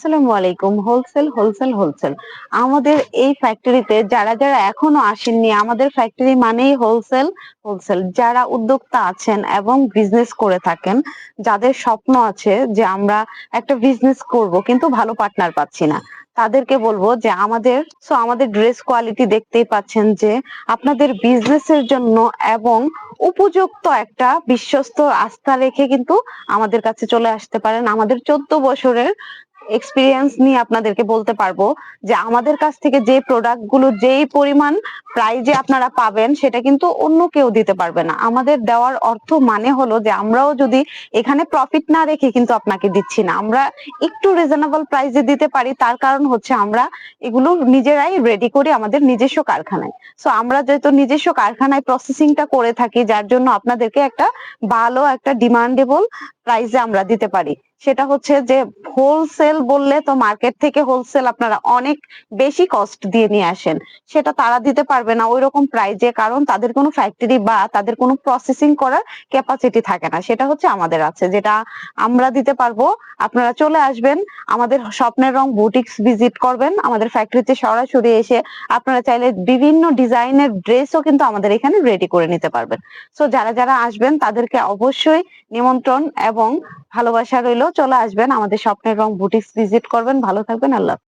আসসালামু আলাইকুম। Wholesale, wholesale, wholesale. আমাদের এই ফ্যাক্টরিতে যারা এখনো আসেননি, আমাদের ফ্যাক্টরি মানেই হোলসেল, হোলসেল। যারা উদ্যোক্তা আছেন এবং বিজনেস করে থাকেন, যাদের স্বপ্ন আছে যে আমরা একটা বিজনেস করব কিন্তু ভালো পার্টনার পাচ্ছি না। তাদেরকে বলবো যে আমাদের ড্রেস কোয়ালিটি দেখতেই পাচ্ছেন যে আপনাদের বিজনেসের জন্য এবং উপযুক্ত একটা বিশ্বস্ত আস্থা রেখে কিন্তু আমাদের কাছে চলে আসতে পারেন। আমাদের 14 বছরের এক্সপিরিয়েন্স নিয়ে আপনাদেরকে বলতে পারবো যে আমাদের কাছ থেকে যে প্রোডাক্ট গুলো যেই পরিমাণ প্রাইজে আপনারা পাবেন সেটা কিন্তু অন্য কেউ দিতে পারবে না। আমাদের দেওয়ার অর্থ মানে হলো যে আমরাও যদি এখানে প্রফিট না রেখে কিন্তু আপনাকে দিচ্ছি না, আমরা একটু রিজনেবল প্রাইসে দিতে পারি। তার কারণ হচ্ছে আমরা এগুলো নিজেরাই রেডি করি আমাদের নিজস্ব কারখানায়। সো আমরা যেহেতু নিজস্ব কারখানায় প্রসেসিংটা করে থাকি, যার জন্য আপনাদেরকে একটা ভালো একটা ডিমান্ডেবল প্রাইসে আমরা দিতে পারি। সেটা হচ্ছে যে হোলসেল বললে তো মার্কেট থেকে হোলসেল আপনারা অনেক বেশি কস্ট দিয়ে নিয়ে আসেন, সেটা তারা দিতে পারবে না ওই রকম প্রাইজে, কারণ তাদের কোনো ফ্যাক্টরি বা তাদের কোনো প্রসেসিং করার ক্যাপাসিটি থাকে না। সেটা হচ্ছে আমাদের আছে, যেটা আমরা দিতে পারবো। আপনারা চলে আসবেন, আমাদের স্বপ্নের রং বুটিক্স ভিজিট করবেন, আমাদের ফ্যাক্টরিতে সরাসরি এসে আপনারা চাইলে বিভিন্ন ডিজাইনের ড্রেসও কিন্তু আমাদের এখানে রেডি করে নিতে পারবেন। সো যারা আসবেন তাদেরকে অবশ্যই নিমন্ত্রণ এবং ভালোবাসা রইলো, চলে আসবেন আমাদের স্বপ্নের রং বুটিক্স ভিজিট করবেন। ভালো থাকবেন, আল্লাহ হাফেজ।